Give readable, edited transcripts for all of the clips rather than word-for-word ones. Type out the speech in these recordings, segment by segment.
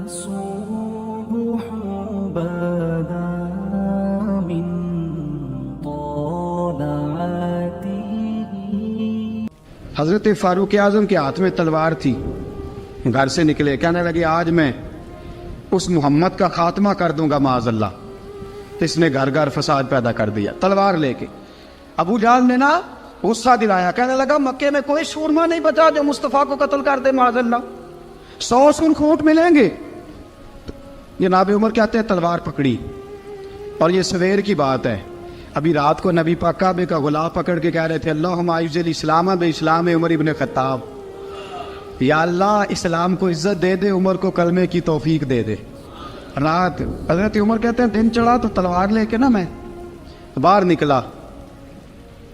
الصبح بدا من طلعته. حضرت فاروق اعظم کے ہاتھ میں تلوار تھی. گھر سے نکلے, کہنے لگے آج میں اس محمد کا خاتمہ کر دوں گا معاذ اللہ. اس نے گھر گھر فساد پیدا کر دیا تلوار لے کے. ابو جہل نے نا غصہ دلایا, کہنے لگا مکے میں کوئی سورما نہیں بچا جو مصطفیٰ کو قتل کر دے معاذ اللہ, 100 سن کھوٹ ملیں گے. جناب عمر کہتے ہیں تلوار پکڑی, اور یہ سویر کی بات ہے. ابھی رات کو نبی پاک کعبے کا غلاف پکڑ کے کہہ رہے تھے اللہم اعز الاسلام باسلام عمر ابن خطاب, یا اللہ اسلام کو عزت دے دے, عمر کو کلمے کی توفیق دے دے. رات حضرت عمر کہتے ہیں دن چڑھا تو تلوار لے کے نا میں باہر نکلا.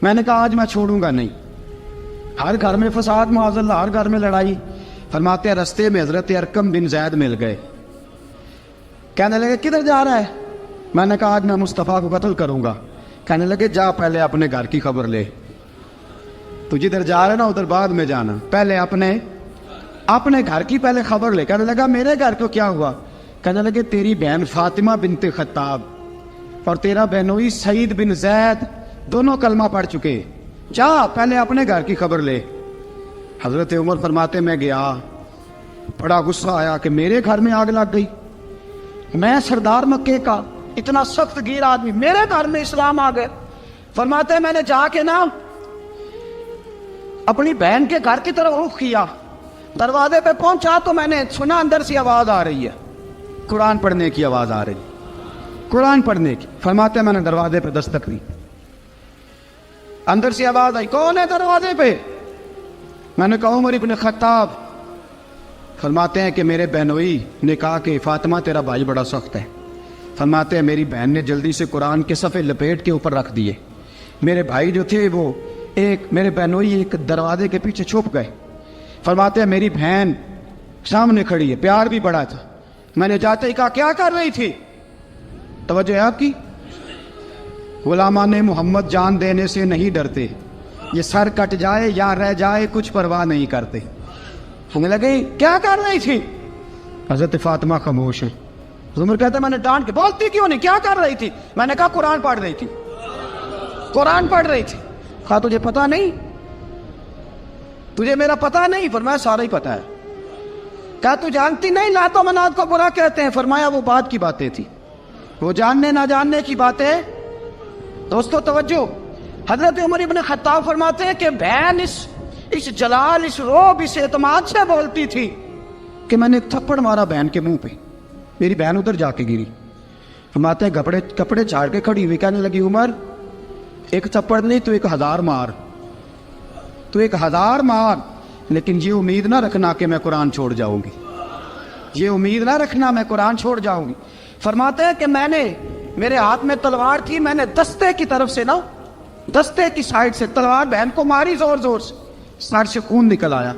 میں نے کہا آج میں چھوڑوں گا نہیں. ہر گھر میں فساد معاذ اللہ, ہر گھر میں لڑائی. فرماتے ہیں رستے میں حضرت ارقم بن زید مل گئے. کہنے لگے کدھر جا رہا ہے؟ میں نے کہا آج میں مصطفیٰ کو قتل کروں گا. کہنے لگے جا پہلے اپنے گھر کی خبر لے, تو جدھر جا رہے نا ادھر بعد میں جانا, پہلے اپنے گھر کی پہلے خبر لے. کہنے لگا میرے گھر کو کیا ہوا؟ کہنے لگے تیری بہن فاطمہ بنت خطاب اور تیرا بہنوئی سعید بن زید دونوں کلمہ پڑھ چکے, جا پہلے اپنے گھر کی خبر لے. حضرت عمر فرماتے میں گیا, بڑا غصہ آیا کہ میرے گھر میں آگ لگ گئی. میں سردار مکے کا اتنا سخت گیر آدمی, میرے گھر میں اسلام آ گئے. فرماتے ہیں میں نے جا کے نا اپنی بہن کے گھر کی طرف رخ کیا. دروازے پہ پہنچا تو میں نے سنا اندر سے آواز آ رہی ہے, قرآن پڑھنے کی آواز آ رہی, قرآن پڑھنے کی. فرماتے ہیں میں نے دروازے پہ دستک دی, اندر سے آواز آئی کون ہے دروازے پہ؟ میں نے کہا عمر ابن خطاب. فرماتے ہیں کہ میرے بہنوئی نے کہا کہ فاطمہ تیرا بھائی بڑا سخت ہے. فرماتے ہیں میری بہن نے جلدی سے قرآن کے صفحے لپیٹ کے اوپر رکھ دیے. میرے بھائی جو تھے وہ میرے بہنوئی ایک دروازے کے پیچھے چھپ گئے. فرماتے ہیں میری بہن سامنے کھڑی ہے, پیار بھی بڑا تھا. میں نے جاتے ہی کہا کیا کر رہی تھی؟ توجہ ہے آپ کی؟ غلامان محمد جان دینے سے نہیں ڈرتے, یہ سر کٹ جائے یا رہ جائے کچھ پرواہ نہیں کرتے. ہمیں لگے کیا کر رہی تھی؟ حضرت فاطمہ خاموش ہے. عمر کہتا ہے میں نے ڈانٹ کے, بولتی کیوں نہیں, کیا کر رہی تھی؟ میں نے کہا قرآن پڑھ رہی تھی, قرآن پڑھ رہی تھی. کہا تجھے پتا نہیں, تجھے میرا پتا نہیں؟ فرمایا سارا ہی پتا ہے. کہا تو جانتی نہیں لات و منات کو برا کہتے ہیں؟ فرمایا وہ بعد کی باتیں تھی, وہ جاننے نہ جاننے کی باتیں. دوستو توجہ, حضرت عمر ابن خطاب فرماتے ہیں کہ بہن اس جلال, اس روب, اس اعتماد سے بولتی تھی کہ میں نے ایک تھپڑ مارا بہن کے منہ پہ, میری بہن ادھر جا کے گری. فرماتے ہیں کپڑے جھاڑ کے کھڑی ہوئی, کہنے لگی عمر ایک تھپڑ نہیں تو 1000 مار, تو 1000 مار, لیکن یہ امید نہ رکھنا کہ میں قرآن چھوڑ جاؤں گی, یہ امید نہ رکھنا میں قرآن چھوڑ جاؤں گی. فرماتے ہیں کہ میرے ہاتھ میں تلوار تھی, میں نے دستے کی طرف سے نا, دستے کی سائڈ سے تلوار بہن کو ماری زور زور سے, سر سے خون نکل آیا.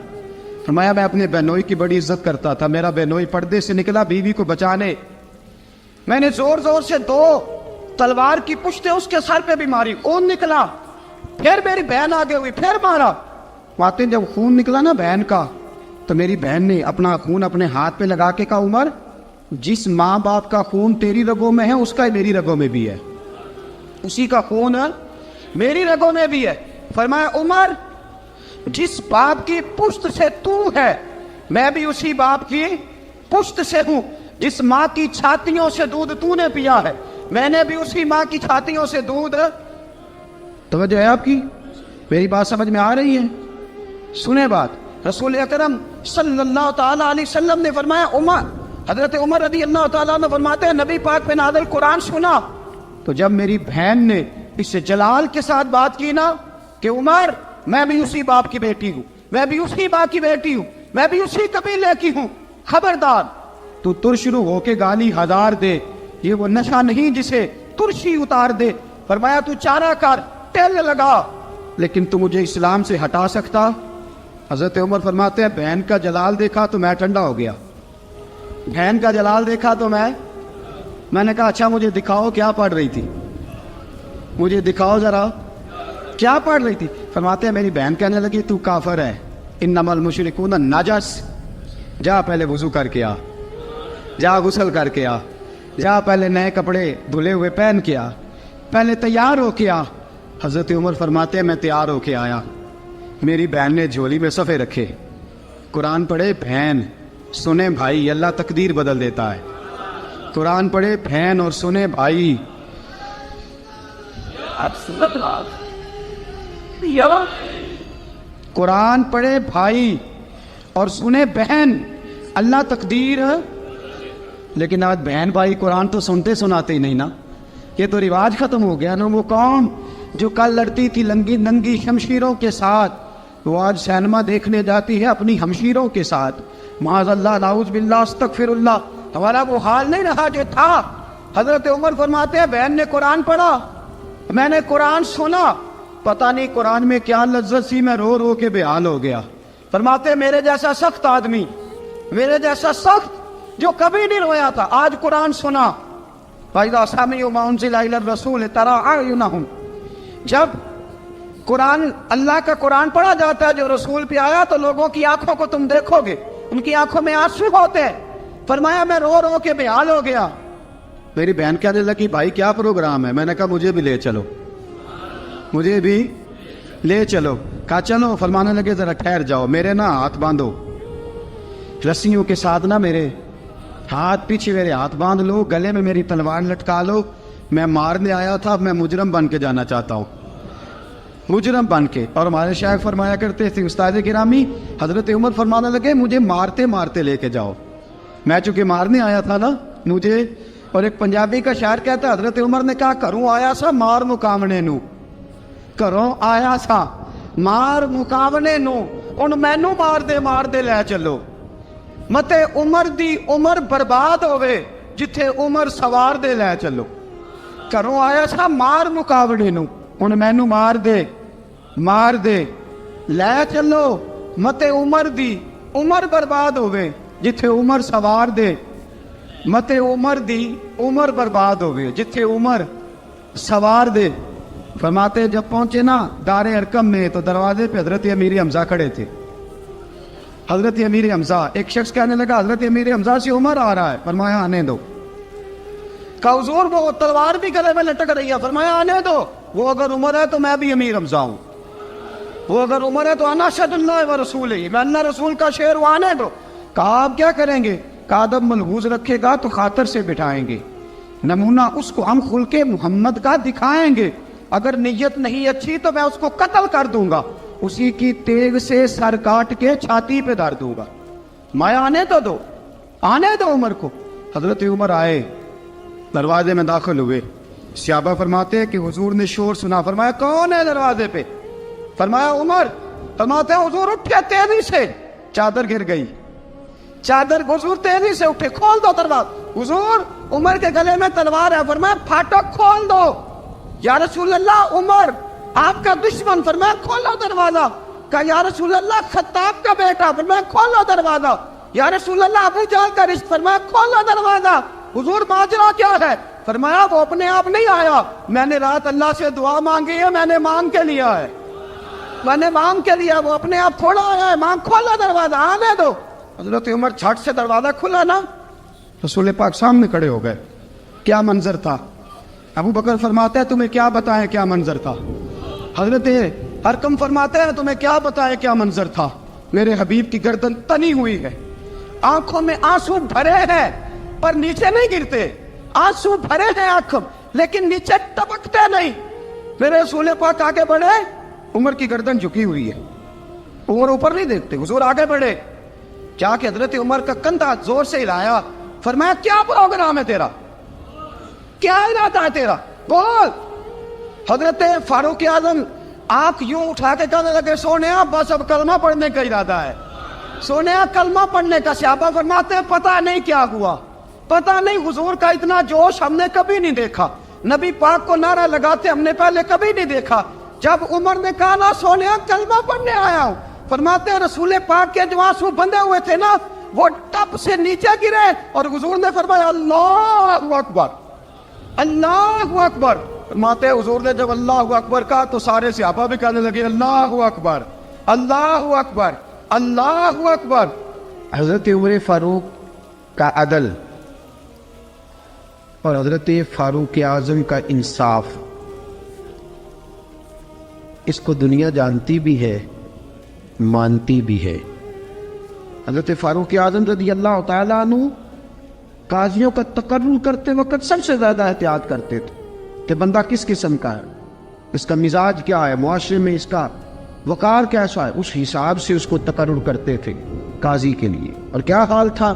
فرمایا میں اپنے بہنوئی کی بڑی عزت کرتا تھا, میرا بہنوئی پردے سے نکلا بیوی کو بچانے, میں نے زور زور سے 2 تلوار کی پشتیں اس کے سر پہ بھی ماری, خون نکلا. پھر میری بہن آگے ہوئی, پھر مارا. واقعی جب خون نکلا نا بہن کا, تو میری بہن نے اپنا خون اپنے ہاتھ پہ لگا کے کہا عمر جس ماں باپ کا خون تیری رگوں میں ہے اس کا میری رگوں میں بھی ہے, اسی کا خون میری رگوں میں بھی ہے. فرمایا عمر جس باپ کی پشت سے تو ہے میں بھی اسی باپ کی پشت سے ہوں, جس ماں کی چھاتیوں سے دودھ تو نے پیا ہے میں نے بھی اسی ماں کی چھاتیوں سے دودھ. توجہ ہے آپ کی؟ میری بات سمجھ میں آ رہی ہے؟ سنیں بات. رسول اکرم صلی اللہ تعالیٰ علیہ وسلم نے فرمایا, حضرت عمر رضی اللہ تعالیٰ نے فرماتے ہیں نبی پاک پہ نازل قرآن سنا تو جب میری بہن نے اس سے جلال کے ساتھ بات کی نا کہ عمر میں بھی اسی باپ کی بیٹی ہوں, میں بھی اسی ماں کی بیٹی ہوں, میں بھی اسی قبیلے کی ہوں, خبردار تو ترشرو ہو کے گالی 1000 دے, یہ وہ نشہ نہیں جسے ترشی اتار دے. فرمایا تو چارہ کر, ٹیل لگا, لیکن تو مجھے اسلام سے ہٹا سکتا؟ حضرت عمر فرماتے ہیں بہن کا جلال دیکھا تو میں ٹھنڈا ہو گیا, بہن کا جلال دیکھا تو میں نے کہا اچھا مجھے دکھاؤ کیا پڑھ رہی تھی, مجھے دکھاؤ ذرا کیا پڑھ رہی تھی. فرماتے ہیں میری بہن کہنے لگی تو کافر ہے, انما المشرکون نجس, جا پہلے وضو کر کے آ. جا غسل کر کے آ، جا پہلے نئے کپڑے دھلے ہوئے پہن کے آ، پہلے تیار ہو کے آ۔ حضرت عمر فرماتے ہیں میں تیار ہو کے آیا، میری بہن نے جھولی میں صفحے رکھے، قرآن پڑھے بہن، سنیں بھائی، اللہ تقدیر بدل دیتا ہے۔ قرآن پڑھے بہن اور سنیں بھائی، قرآن پڑھے بھائی اور سنے بہن، اللہ تقدیر۔ لیکن آج بہن بھائی قرآن تو سنتے سناتے ہی نہیں نا، یہ تو رواج ختم ہو گیا نا۔ وہ قوم جو کل لڑتی تھی ننگی شمشیروں کے ساتھ، وہ آج سینما دیکھنے جاتی ہے اپنی ہمشیروں کے ساتھ۔ معاذ اللہ، نعوذ باللہ، استغفر اللہ، ہمارا وہ حال نہیں رہا جو تھا۔ حضرت عمر فرماتے ہیں بہن نے قرآن پڑھا، میں نے قرآن سنا، پتہ نہیں قرآن میں کیا لذت سی، میں رو رو کے بے حال ہو گیا۔ فرماتے ہیں میرے جیسا سخت آدمی، میرے جیسا سخت جو کبھی نہیں رویا تھا، آج قرآن سنا۔ فَإِذَا سَمِعُوا مَا أُنزِلَ إِلَى الرَّسُولِ تَرَىٰ أَعْيُنَهُمْ، جب قرآن، اللہ کا قرآن پڑھا جاتا ہے جو رسول پہ آیا، تو لوگوں کی آنکھوں کو تم دیکھو گے، ان کی آنکھوں میں آنسو ہوتے ہیں۔ فرمایا میں رو رو کے بے حال ہو گیا۔ میری بہن کہنے لگی بھائی کیا پروگرام ہے؟ میں نے کہا مجھے بھی لے چلو، مجھے بھی لے چلو۔ کہا چلو۔ فرمانے لگے ذرا ٹھہر جاؤ، میرے نا ہاتھ باندھو رسیوں کے ساتھ، نا میرے ہاتھ پیچھے میرے ہاتھ باندھ لو، گلے میں میری تلوار لٹکا لو، میں مارنے آیا تھا، اب میں مجرم بن کے جانا چاہتا ہوں، مجرم بن کے۔ اور ہمارے شیخ فرمایا کرتے تھے استاد گرامی، حضرت عمر فرمانے لگے مجھے مارتے مارتے لے کے جاؤ، میں چونکہ مارنے آیا تھا نا مجھے۔ اور ایک پنجابی کا شاعر کہتا ہے حضرت عمر نے کہا گھروں آیا سا مار مقامنے نو، گھروں آیا سا مار مقامنے نو، ان مینو مار دے لے چلو، متے عمر دی عمر برباد ہوئے جتھے عمر سوار دے لے چلو۔ گھروں آیا سا مار مقابلے نو، ان مینو مار دے لے چلو، متے عمر دی عمر برباد ہوئے جتھے عمر سوار دے، متے عمر دی عمر برباد ہوئے جتھے عمر سوار دے۔ فرماتے جب پہنچے نا دار ارقم میں تو دروازے پہ حضرت امیر حمزہ کھڑے تھے۔ حضرت امیر حمزہ، ایک شخص کہنے لگا حضرت امیر حمزہ سے عمر آ رہا ہے، فرمایا آنے دو۔ کہا حضور وہ تلوار بھی گلے میں لٹک رہی ہے، فرمایا آنے دو، وہ اگر عمر ہے تو میں بھی امیر حمزہ ہوں، وہ اگر عمر ہے تو انا اشہد اللہ و رسولہ، میں اللہ رسول کا شعر ہوں، آنے دو۔ کہا آپ کیا کریں گے؟ کہا ادب ملحوظ رکھے گا تو خاطر سے بٹھائیں گے، نمونہ اس کو ہم خلق محمد کا دکھائیں گے، اگر نیت نہیں اچھی تو میں اس کو قتل کر دوں گا، اسی کی تیغ سے سر کاٹ کے چھاتی پہ دھر دوں گا، میں آنے تو دو، آنے دو عمر کو۔ حضرت عمر آئے، دروازے میں داخل ہوئے، صحابہ فرماتے ہیں کہ حضور نے شور سنا، فرمایا کون ہے دروازے پہ؟ فرمایا عمر۔ فرماتے ہیں حضور اٹھے تیزی سے، چادر گر گئی، چادر، حضور تیزی سے اٹھے، کھول دو دروازہ۔ حضور عمر کے گلے میں تلوار ہے، فرمایا پھاٹک کھول دو۔ یا رسول اللہ عمر آپ کا دشمن، فرمایا کھولو دروازہ۔ کہا یا رسول اللہ خطاب کا بیٹا، فرمایا کھولو دروازہ۔ یا رسول اللہ ابو جہل کا رشت، فرمایا کھولو دروازہ۔ حضور ماجرا کیا ہے؟ فرمایا وہ اپنے آپ نہیں آیا، میں نے رات اللہ سے دعا مانگی ہے، میں نے مانگ کے لیا ہے، میں نے مانگ کے لیا، وہ اپنے آپ تھوڑا آیا ہے، مانگ کھولا دروازہ، آنے دو۔ حضرت عمر جھٹ سے دروازہ کھلا نا، رسول پاک سامنے کھڑے ہو گئے۔ کیا منظر تھا؟ ابو بکر فرماتے ہیں تمہیں کیا بتائیں کیا منظر تھا؟ حضرت ارقم فرماتے ہیں تمہیں کیا بتائیں کیا منظر تھا؟ میرے حبیب کی گردن تنی ہوئی ہے، آنکھوں میں آنسو بھرے ہیں پر نیچے نہیں گرتے، آنسو بھرے ہیں آنکھوں لیکن نیچے ٹپکتے نہیں۔ میرے رسول پاک آگے بڑھے، عمر کی گردن جھکی ہوئی ہے، عمر اوپر نہیں دیکھتے، حضور آگے بڑھے، جا کے حضرت عمر کا کندھا زور سے ہلایا، فرمایا کیا پروگرام ہے تیرا، کیا ارادہ ہے تیرا، بول۔ حضرت فاروق اعظم آنکھ یوں اٹھا کے کہنے لگے سونیا بس اب کلمہ پڑھنے کا ارادہ ہے، سونیا کلمہ پڑھنے کا۔ صحابہ فرماتے ہیں پتہ نہیں کیا ہوا، پتہ نہیں، حضور کا اتنا جوش ہم نے کبھی نہیں دیکھا، نبی پاک کو نعرہ لگاتے ہم نے پہلے کبھی نہیں دیکھا۔ جب عمر نے کہا نا سونیا کلمہ پڑھنے آیا ہوں، فرماتے ہیں رسول پاک کے جو آنسو بندے ہوئے تھے نا وہ ٹپ سے نیچے گرے، اور حضور نے فرمایا اللہ اکبر، اللہ اکبر۔ فرماتے ہیں حضور نے جب اللہ اکبر کہا تو سارے صحابہ بھی کہنے لگے اللہ اکبر، اللہ اکبر، اللہ اکبر۔ حضرت عمر فاروق کا عدل اور حضرت فاروق اعظم کا انصاف، اس کو دنیا جانتی بھی ہے، مانتی بھی ہے۔ حضرت فاروق اعظم رضی اللہ تعالیٰ عنہ قاضیوں کا تقرر کرتے وقت سب سے زیادہ احتیاط کرتے تھے کہ بندہ کس قسم کا ہے، اس کا مزاج کیا ہے، معاشرے میں اس کا وقار کیسا ہے، اس حساب سے اس کو تقرر کرتے تھے قاضی کے لیے۔ اور کیا حال تھا،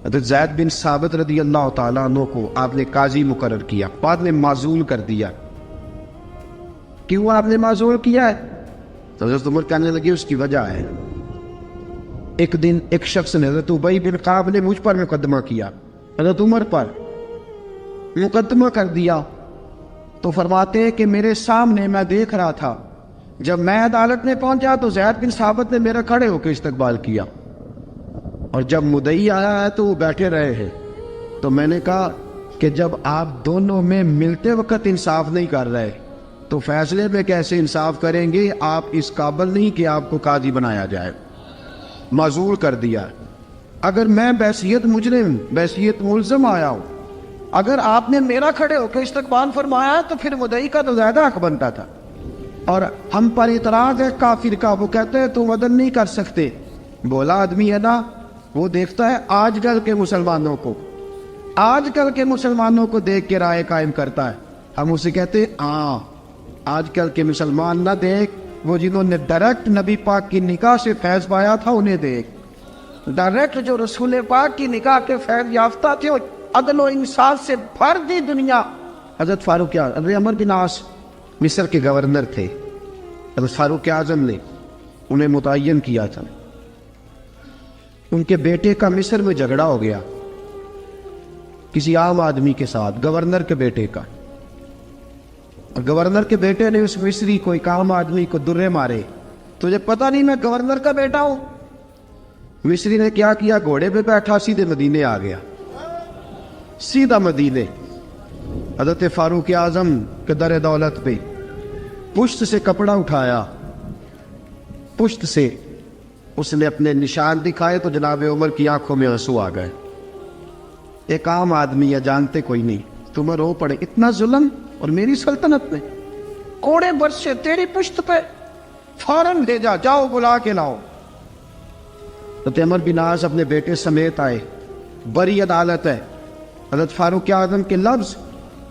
حضرت زید بن ثابت رضی اللہ تعالیٰ عنہ کو آپ نے قاضی مقرر کیا، بعد میں معزول کر دیا۔ کیوں آپ نے معزول کیا ہے؟ تو حضرت عمر کہنے لگے اس کی وجہ ہے، ایک دن ایک شخص نے، حضرت ابی بن کعب نے مجھ پر مقدمہ کیا، حضرت عمر پر مقدمہ کر دیا، تو فرماتے ہیں کہ میرے سامنے میں دیکھ رہا تھا، جب میں عدالت میں پہنچا تو زید بن ثابت نے میرا کھڑے ہو کے استقبال کیا، اور جب مدعی آیا ہے تو وہ بیٹھے رہے ہیں۔ تو میں نے کہا کہ جب آپ دونوں میں ملتے وقت انصاف نہیں کر رہے تو فیصلے میں کیسے انصاف کریں گے؟ آپ اس قابل نہیں کہ آپ کو قاضی بنایا جائے، معزول کر دیا۔ اگر میں بحیثیت مجرم، بحیثیت ملزم آیا ہوں، اگر آپ نے میرا کھڑے ہو کے استقبال فرمایا تو پھر مدعی کا تو زیادہ حق بنتا تھا۔ اور ہم پر اعتراض ہے کافر کا، وہ کہتے ہیں تم عدل نہیں کر سکتے۔ بولا آدمی ہے نا، وہ دیکھتا ہے آج کل کے مسلمانوں کو، آج کل کے مسلمانوں کو دیکھ کے رائے قائم کرتا ہے۔ ہم اسے کہتے ہیں ہاں آج کل کے مسلمان نہ دیکھ، وہ جنہوں نے ڈائریکٹ نبی پاک کی نکاح سے فیض پایا تھا انہیں دیکھ، ڈائریکٹ جو رسول پاک کی نکاح کے فیض یافتہ تھے، عدل و انصاف سے بھر دی دنیا۔ حضرت فاروق اعظم، حضرت عمرو بن عاص مصر کے گورنر تھے، حضرت فاروق اعظم نے انہیں متعین کیا تھا۔ ان کے بیٹے کا مصر میں جھگڑا ہو گیا کسی عام آدمی کے ساتھ، گورنر کے بیٹے کا، اور گورنر کے بیٹے نے اس مصری کو، ایک عام آدمی کو درے مارے۔ تجھے پتہ نہیں میں گورنر کا بیٹا ہوں؟ مصری نے کیا کیا، گھوڑے پہ بیٹھا سیدھے مدینے آ گیا، سیدھا مدینے۔ حضرت فاروق اعظم کے در دولت پہ پشت سے کپڑا اٹھایا، پشت سے اس نے اپنے نشان دکھائے تو جناب عمر کی آنکھوں میں آنسو آ گئے۔ ایک عام آدمی ہے، جانتے کوئی نہیں، تمہیں رو پڑے، اتنا ظلم، اور میری سلطنت میں کوڑے برسے تیری پشت پہ، فوراً بھیجا، جاؤ بلا کے لاؤ۔ حضرت عمرو بن عاص اپنے بیٹے سمیت آئے، بڑی عدالت ہے۔ حضرت فاروق اعظم کے لفظ،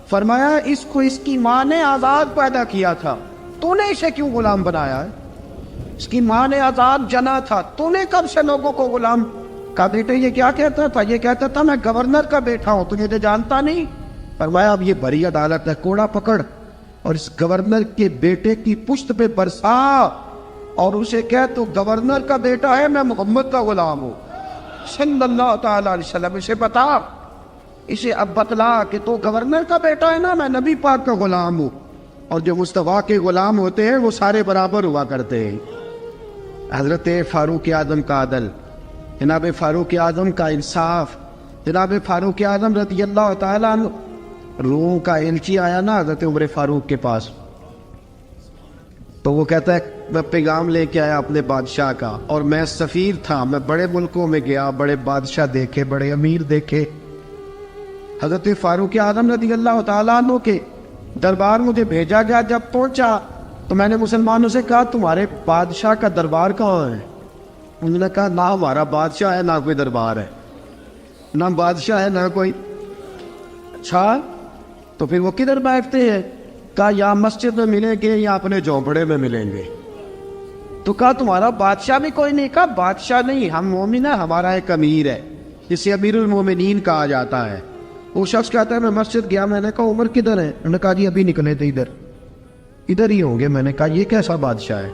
فرمایا اس کو اس کی ماں نے آزاد پیدا کیا تھا، تو نے اسے کیوں غلام بنایا ہے؟ اس کی ماں نے آزاد جنا تھا، تو نے کب سے لوگوں کو غلام؟ کہا بیٹے یہ کیا کہتا تھا؟ یہ کہتا تھا میں گورنر کا بیٹا ہوں، تجھے جانتا نہیں؟ فرمایا اب یہ بڑی عدالت ہے، کوڑا پکڑ اور اس گورنر کے بیٹے کی پشت پہ برسا، اور اسے کہہ تو گورنر کا بیٹا ہے، میں محمد کا غلام ہوں صلی اللہ تعالیٰ علیہ وسلم۔ اسے بتا، اسے اب بتلا کہ تو گورنر کا بیٹا ہے نا، میں نبی پاک کا غلام ہوں، اور جو مصطفیٰ کے غلام ہوتے ہیں وہ سارے برابر ہوا کرتے ہیں۔ حضرت فاروق اعظم کا عدل، جناب فاروق اعظم کا انصاف، جناب فاروق اعظم رضی اللہ تعالیٰ عنہ۔ روم کا ایلچی آیا نا حضرت عمر فاروق کے پاس، تو وہ کہتا ہے میں پیغام لے کے آیا اپنے بادشاہ کا، اور میں سفیر تھا، میں بڑے ملکوں میں گیا، بڑے بادشاہ دیکھے، بڑے امیر دیکھے۔ حضرت فاروق اعظم رضی اللہ تعالیٰ عنہ کے دربار مجھے بھیجا گیا، جب پہنچا تو میں نے مسلمانوں سے کہا تمہارے بادشاہ کا دربار کہاں ہے؟ انہوں نے کہا نہ ہمارا بادشاہ ہے نہ کوئی دربار ہے، نہ بادشاہ ہے نہ کوئی۔ اچھا تو پھر وہ کدھر بیٹھتے ہیں؟ کہا یا مسجد میں ملیں گے یا اپنے جھونپڑے میں ملیں گے۔ تو کہا تمہارا بادشاہ بھی کوئی نہیں؟ کہا بادشاہ نہیں، ہم مومن ہیں، ہمارا ایک امیر ہے جسے امیر المومنین کہا جاتا ہے۔ وہ شخص کہتا ہے میں مسجد گیا، میں نے کہا عمر کدھر ہے؟ انہوں نے کہا جی ابھی نکلے تھے ادھر ہی ہوں گے۔ میں نے کہا یہ کیسا بادشاہ ہے؟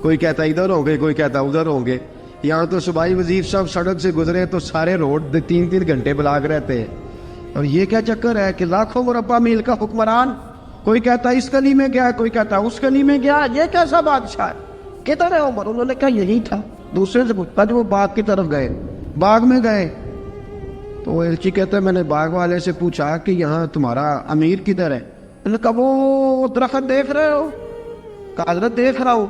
کوئی کہتا ادھر ہوں گے، کوئی کہتا ادھر ہوں گے۔ یہاں تو صوبائی وزیر صاحب سڑک سے گزرے تو سارے روڈ 3 گھنٹے بلاک رہتے ہیں، اور یہ کیا چکر ہے کہ لاکھوں مربع میل کا حکمران، کوئی کہتا اس گلی میں گیا، کوئی کہتا اس گلی میں گیا، یہ کیسا بادشاہ ہے؟ کدھر ہے عمر؟ انہوں نے کہا یہی تھا۔ دوسرے سے پوچھتا جو وہ باغ کی طرف گئے، باغ میں گئے تو وہ ایلچی کہتا ہے میں نے باغ والے سے پوچھا کہ یہاں تمہارا امیر کدھر ہے؟ انہوں نے کہا وہ درخت دیکھ رہے ہو؟ کہا حضرت دیکھ رہا ہوں۔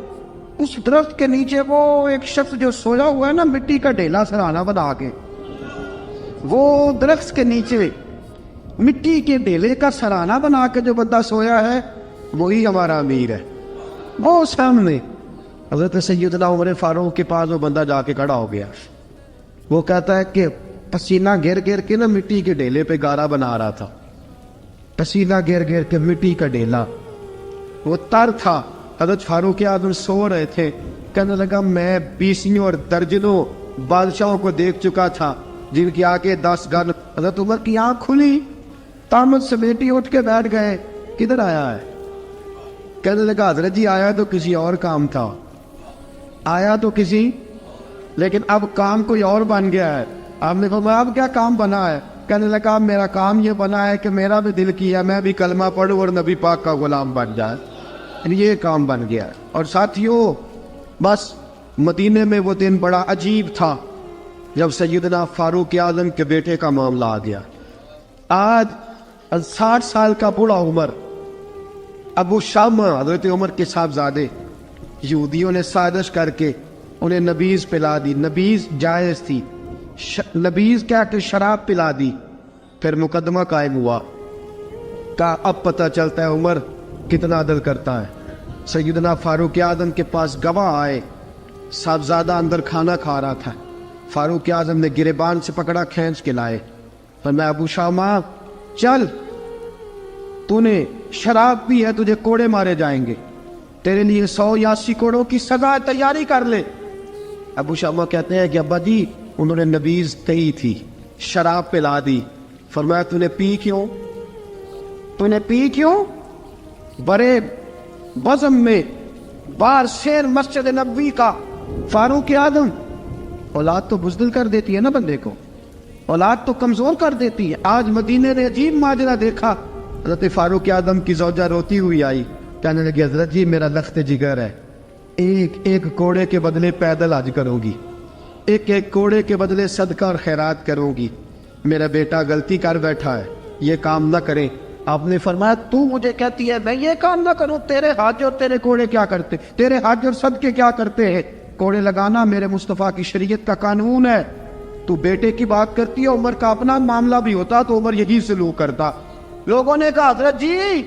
اس درخت کے نیچے وہ ایک شخص جو سویا ہوا ہے نا، مٹی کا ڈھیلا سرانا بنا کے، وہ درخت کے نیچے مٹی کے ڈھیلے کا سرانہ بنا کے جو بندہ سویا ہے وہی ہمارا امیر ہے. وہ سامنے حضرت سیدنا عمر فاروق کے پاس وہ بندہ جا کے کھڑا ہو گیا. وہ کہتا ہے کہ پسینہ گر گر کے نا مٹی کے ڈھیلے پہ گارا بنا رہا تھا. پسینہ گر گر کے مٹی کا ڈھیلا وہ تر تھا. حضرت فاروق اعظم سو رہے تھے. کہنے لگا میں 20 اور درجنوں بادشاہوں کو دیکھ چکا تھا جن کی آگے 10 گن. حضرت عمر کی آنکھ کھلی, تامت سے بیٹی اٹھ کے بیٹھ گئے. کدھر آیا ہے؟ کہنے لگا حضرت جی آیا تو کسی اور کام تھا, آیا تو کسی, لیکن اب کام کوئی اور بن گیا ہے. آپ نے فرمایا اب کیا کام بنا ہے؟ کہنے لگا میرا کام یہ بنا ہے کہ میرا بھی دل کیا میں بھی کلمہ پڑھوں اور نبی پاک کا غلام بن جائے. یہ کام بن گیا. اور ساتھیوں بس مدینے میں وہ دن بڑا عجیب تھا جب سیدنا فاروق اعظم کے بیٹے کا معاملہ آ گیا. آج 60 سال کا بوڑھا عمر ابو شامہ حضرت عمر کے صاحبزادے یہودیوں نے سازش کر کے انہیں نبیذ پلا دی. نبیذ جائز تھی, نبیذ کیا کہ شراب پلا دی. پھر مقدمہ قائم ہوا. کہا اب پتہ چلتا ہے عمر کتنا عدل کرتا ہے. سیدنا فاروق اعظم کے پاس گواہ آئے. صاحبزادہ اندر کھانا کھا رہا تھا. فاروق اعظم نے گریبان سے پکڑا, کھینچ کے لائے. فرمایا ابو شامہ چل, تو نے شراب پی ہے, تجھے کوڑے مارے جائیں گے, تیرے لیے 100 یا 80 کوڑوں کی سزا تیاری کر لے. ابو شامہ کہتے ہیں کہ ابا جی انہوں نے نبیذ کہی تھی, شراب پلا دی. فرمایا تو نے پی کیوں؟ تو نے پی کیوں؟ بڑے بزم میں بار شیر مسجد نبوی کا فاروق اعظم. اولاد تو بزدل کر دیتی ہے نا بندے کو, اولاد تو کمزور کر دیتی ہے. آج مدینے نے عجیب ماجرا دیکھا. حضرت فاروق اعظم کی زوجہ روتی ہوئی آئی, کہنے لگی حضرت جی میرا لخت جگر ہے, ایک کوڑے کے بدلے پیدل حج کروں گی, ایک کوڑے کے بدلے صدقہ اور خیرات کروں گی. میرا بیٹا غلطی کر بیٹھا ہے, یہ کام نہ کرے. آپ نے فرمایا تو مجھے کہتی ہے میں یہ کام نہ کروں؟ تیرے حج اور تیرے کوڑے کیا کرتے, تیرے حج اور صدقے کیا کرتے ہیں؟ کوڑے لگانا میرے مصطفیٰ کی شریعت کا قانون ہے. تو بیٹے کی بات کرتی ہے, عمر کا اپنا معاملہ بھی ہوتا تو عمر یہی سلوک کرتا. لوگوں نے کہا حضرت جی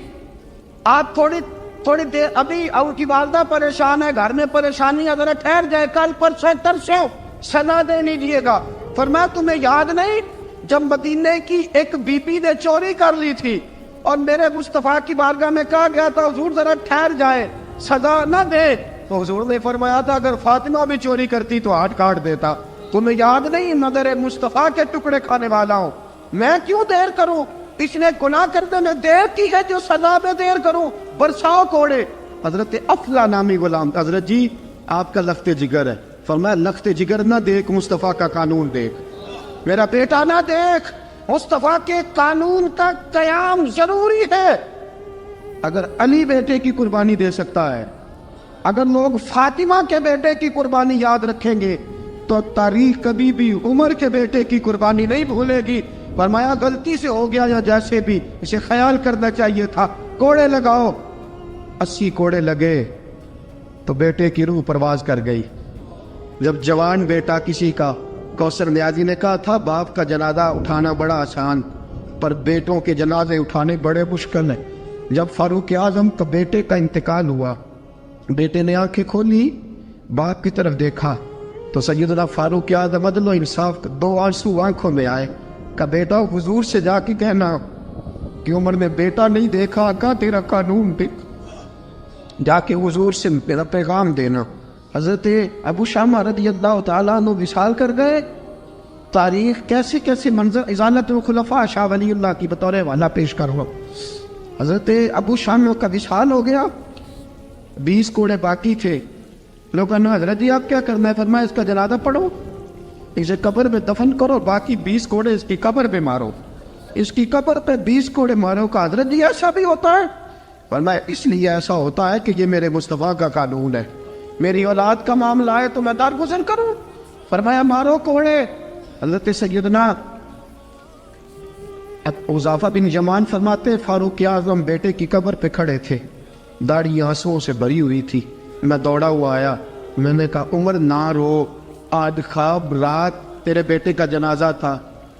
آپ تھوڑی دیر, ابھی ان کی والدہ پریشان ہے, گھر میں پریشانی ہے, ذرا ٹھہر جائے, کل پرسوں ترسوں سنا دے لیجیے گا. فرمایا تمہیں یاد نہیں جب مدینے کی ایک بی بی نے چوری کر لی تھی اور میرے مصطفیٰ کی بارگاہ میں کہا گیا تھا حضور ذرا ٹھہر جائے, سزا نہ دے, تو حضور نے فرمایا تھا اگر فاطمہ بھی چوری کرتی تو ہاتھ کاٹ دیتا. تمہیں یاد نہیں نظر مصطفیٰ کے ٹکڑے کھانے والا ہوں, میں کیوں دیر کروں؟ اس نے گناہ کرنے میں دیر کی ہے جو سزا میں دیر کروں, برساؤ کوڑے. حضرت افلا نامی غلام, حضرت جی آپ کا لخت جگر ہے. فرمایا لخت جگر نہ دیکھ, مصطفیٰ کا قانون دیکھ. میرا بیٹا نہ دیکھ, مصطفیٰ کے قانون کا قیام ضروری ہے. اگر علی بیٹے کی قربانی دے سکتا ہے, اگر لوگ فاطمہ کے بیٹے کی قربانی یاد رکھیں گے تو تاریخ کبھی بھی عمر کے بیٹے کی قربانی نہیں بھولے گی. فرمایا غلطی سے ہو گیا یا جیسے بھی, اسے خیال کرنا چاہیے تھا. کوڑے لگاؤ. 80 کوڑے لگے تو بیٹے کی روح پرواز کر گئی. جب جوان بیٹا کسی کا, کوثر نیازی نے کہا تھا باپ کا جنازہ اٹھانا بڑا آسان پر بیٹوں کے جنازے اٹھانے بڑے مشکل ہیں. جب فاروق اعظم کا بیٹے کا انتقال ہوا, بیٹے نے آنکھیں کھولی, باپ کی طرف دیکھا تو سیدنا فاروق اعظم عدل و انصاف 2 آنسو آنکھوں میں آئے. کہ بیٹا حضور سے جا کے کہنا کہ عمر نے بیٹا نہیں دیکھا, آقا تیرا قانون دیکھ, جا کے حضور سے میرا پیغام دینا. حضرت ابو شامہ رضی اللہ تعالیٰ عنہ وصال کر گئے. تاریخ کیسے کیسے منظر ازالت الخلفاء شاہ ولی اللہ کی بطور والا پیش کروں. حضرت ابو شامہ کا وصال ہو گیا, 20 کوڑے باقی تھے. لوگوں نے حضرت جی آپ کیا کرنا ہے؟ فرمایا اس کا جنازہ پڑھو, اسے قبر میں دفن کرو, باقی 20 کوڑے اس کی قبر پہ مارو, اس کی قبر پہ 20 کوڑے مارو. کا حضرت جی ایسا بھی ہوتا ہے؟ فرمایا اس لیے ایسا ہوتا ہے کہ یہ میرے مصطفیٰ کا قانون ہے, میری اولاد کا معاملہ ہے تو میں درگزر کروں. فرمایا مارو کوڑے. حضرت سیدنا حذیفہ بن یمان فرماتے فاروق اعظم بیٹے کی قبر پہ کھڑے تھے, داڑھی آنسوؤں سے بھری ہوئی تھی. میں دوڑا ہوا آیا, میں نے کہا عمر نہ رو, آج خواب رات تیرے بیٹے کا جنازہ تھا,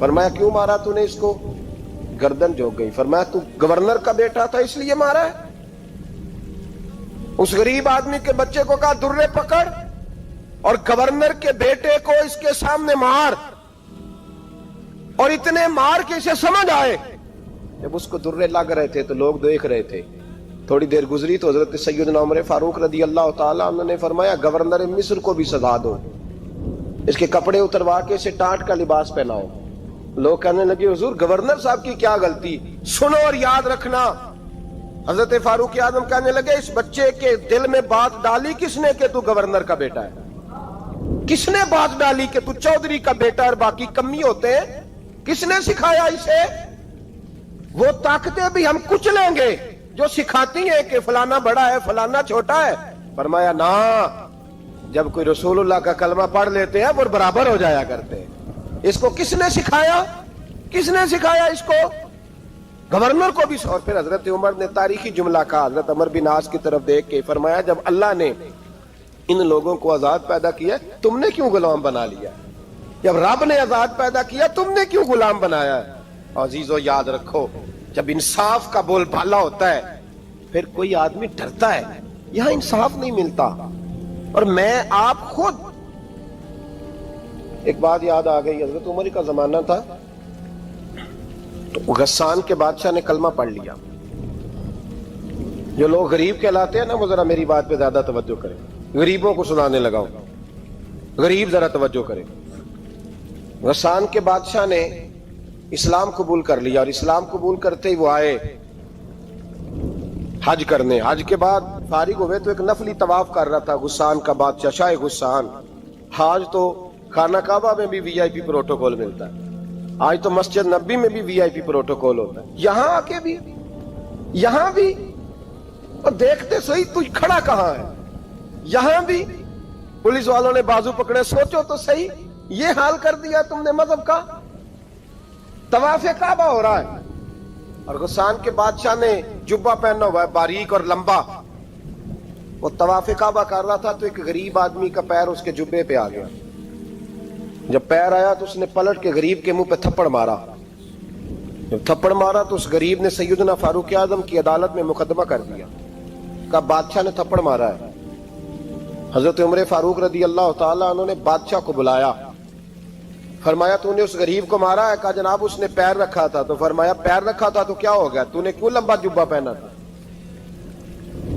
فرمایا کیوں مارا تو نے اس کو؟ گردن جھک گئی. فرمایا تو گورنر کا بیٹا تھا اس لیے مارا ہے؟ اس غریب آدمی کے بچے کو کہا درے پکڑ اور گورنر کے بیٹے کو اس کے سامنے مار, اور اتنے مار کے اسے سمجھ آئے. جب اس کو درے لگ رہے تھے تو لوگ دیکھ رہے تھے. تھوڑی دیر گزری تو حضرت سیدنا عمر فاروق رضی اللہ تعالیٰ عنہ نے فرمایا گورنر مصر کو بھی سزا دو, اس کے کپڑے اتروا کے اسے ٹاٹ کا لباس پہناؤ. لوگ کہنے لگے حضور گورنر صاحب کی کیا غلطی؟ سنو اور یاد رکھنا. حضرت فاروق اعظم کہنے لگے اس بچے کے دل میں بات ڈالی کس نے کہ تو گورنر کا بیٹا ہے؟ کس نے بات ڈالی کہ تو چودھری کا بیٹا اور باقی کمی ہوتے ہیں؟ کس نے سکھایا اسے؟ وہ طاقتیں بھی ہم کچھ لیں گے جو سکھاتی ہیں کہ فلانا بڑا ہے فلانا چھوٹا ہے. فرمایا نا, جب کوئی رسول اللہ کا کلمہ پڑھ لیتے ہیں وہ برابر ہو جایا کرتے ہیں. اس کو کس نے سکھایا؟ کس نے سکھایا اس کو؟ گورنر کو بھی. اور پھر حضرت عمر نے تاریخی جملہ کہا, حضرت عمر بن عاص کی طرف دیکھ کے فرمایا جب اللہ نے ان لوگوں کو آزاد پیدا کیا تم نے کیوں غلام بنا لیا؟ جب رب نے آزاد پیدا کیا تم نے کیوں غلام بنایا ہے؟ عزیزو یاد رکھو, جب انصاف کا بول بالا ہوتا ہے پھر کوئی آدمی ڈرتا ہے. یہاں انصاف نہیں ملتا. اور میں آپ خود ایک بات یاد آ گئی, حضرت عمر کا زمانہ تھا تو غسان کے بادشاہ نے کلمہ پڑھ لیا. جو لوگ غریب کہلاتے ہیں نا وہ ذرا میری بات پہ زیادہ توجہ کریں, غریبوں کو سنانے لگا ہوں, غریب ذرا توجہ کریں. غسان کے بادشاہ نے اسلام قبول کر لیا, اور اسلام قبول کرتے ہی وہ آئے حج کرنے. حج کے بعد فارغ ہوئے تو ایک نفلی طواف کر رہا تھا غسان کا بادشاہ, شاہ غسان. حج تو خانہ کعبہ میں بھی وی آئی پی پروٹوکول ملتا ہے, آج تو مسجد نبی میں بھی وی آئی پی پروٹوکول ہوتا ہے, یہاں آ کے بھی, یہاں بھی. اور دیکھتے صحیح تو کھڑا کہاں ہے؟ یہاں بھی پولیس والوں نے بازو پکڑے. سوچو تو صحیح, یہ حال کر دیا تم نے مذہب کا. طواف کعبہ ہو رہا ہے اور غسان کے بادشاہ نے جبہ پہنا ہوا ہے باریک اور لمبا. وہ طواف کعبہ کر رہا تھا تو ایک غریب آدمی کا پیر اس کے جبے پہ آ گیا. جب پیر آیا تو اس نے پلٹ کے غریب کے منہ پہ تھپڑ مارا. جب تھپڑ مارا تو اس غریب نے سیدنا فاروق اعظم کی عدالت میں مقدمہ کر دیا, کہا بادشاہ نے تھپڑ مارا ہے. حضرت عمر فاروق رضی اللہ تعالیٰ عنہ نے بادشاہ کو بلایا. فرمایا تو نے اس غریب کو مارا ہے؟ کہا جناب اس نے پیر رکھا تھا. تو فرمایا پیر رکھا تھا تو کیا ہو گیا؟ تو نے کیوں لمبا جبہ پہنا تھا؟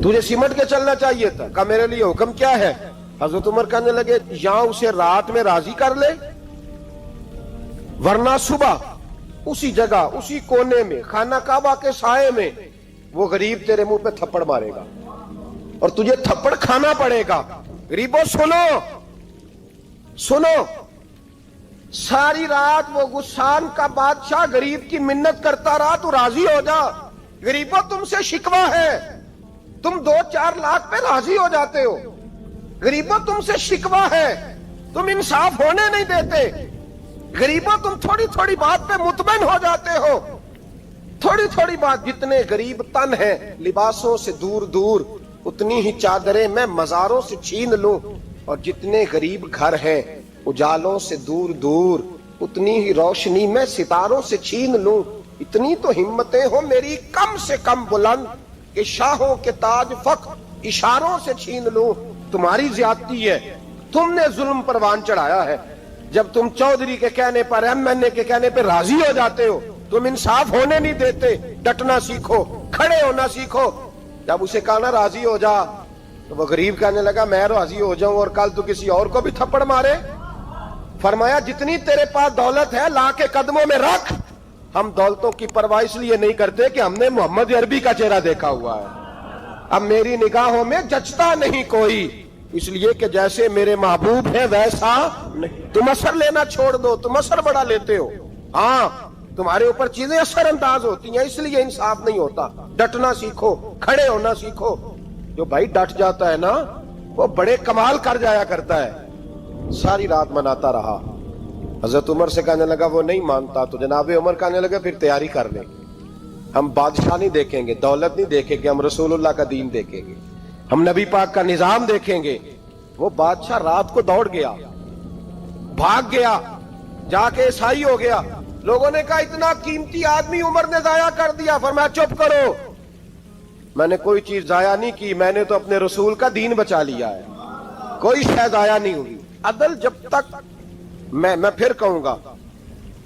تجھے سمٹ کے چلنا چاہیے تھا. کہا میرے لیے حکم کیا ہے؟ حضرت عمر کہنے لگے یہاں اسے رات میں راضی کر لے, ورنہ صبح اسی جگہ اسی کونے میں خانہ کعبہ کے سائے میں وہ غریب تیرے منہ پہ تھپڑ مارے گا اور تجھے تھپڑ کھانا پڑے گا. غریبوں سنو سنو, ساری رات وہ غسان کا بادشاہ غریب کی منت کرتا رہا تو راضی ہو جا. غریبوں تم سے شکوہ ہے, تم 2-4 لاکھ پہ راضی ہو جاتے ہو. غریبوں تم سے شکوہ ہے, تم انصاف ہونے نہیں دیتے. غریبوں تم تھوڑی تھوڑی بات پہ مطمئن ہو جاتے ہو. تھوڑی تھوڑی بات, جتنے غریب تن ہیں لباسوں سے دور دور اتنی ہی چادریں میں مزاروں سے چھین لوں, اور جتنے غریب گھر ہیں اجالوں سے دور دور اتنی ہی روشنی میں ستاروں سے چھین لوں. اتنی تو ہمتیں ہو میری کم سے کم بلند کہ شاہوں کے تاج فخر اشاروں سے چھین لوں. تمہاری زیادتی ہے, تم نے ظلم پروان چڑھایا ہے. جب تم چودھری کے کہنے پر ایم این اے کے کہنے پہ راضی ہو جاتے ہو, تم انصاف ہونے نہیں دیتے. ڈٹنا سیکھو, کھڑے ہونا سیکھو. جب اسے کہا نا راضی ہو جا تو وہ غریب کہنے لگا میں راضی ہو جاؤں اور کل تو کسی اور کو بھی تھپڑ مارے. فرمایا جتنی تیرے پاس دولت ہے لا کے قدموں میں رکھ. ہم دولتوں کی پرواہ اس لیے نہیں کرتے کہ ہم نے محمد عربی کا چہرہ دیکھا ہوا ہے. اب میری نگاہوں میں جچتا نہیں کوئی, اس لیے کہ جیسے میرے محبوب ہیں ویسا نہیں. تم اثر لینا چھوڑ دو, تم اثر بڑا لیتے ہو. ہاں تمہارے اوپر چیزیں اثر انداز ہوتی ہیں, اس لیے انصاف نہیں ہوتا. ڈٹنا سیکھو, کھڑے ہونا سیکھو. جو بھائی ڈٹ جاتا ہے نا وہ بڑے کمال کر جایا کرتا ہے. ساری رات مناتا رہا. حضرت عمر سے کہنے لگا وہ نہیں مانتا. تو جناب عمر کہنے لگا پھر تیاری کر لیں, ہم بادشاہ نہیں دیکھیں گے, دولت نہیں دیکھیں گے, ہم رسول اللہ کا دین دیکھیں گے, ہم نبی پاک کا نظام دیکھیں گے. وہ بادشاہ رات کو دوڑ گیا, بھاگ گیا, جا کے عیسائی ہو گیا. لوگوں نے کہا اتنا قیمتی آدمی عمر نے ضائع کر دیا. فرمایا چپ کرو, میں نے کوئی چیز ضائع نہیں کی, میں نے تو اپنے رسول کا دین بچا لیا ہے, کوئی شے ضائع نہیں ہوئی. عدل جب تک میں پھر کہوں گا,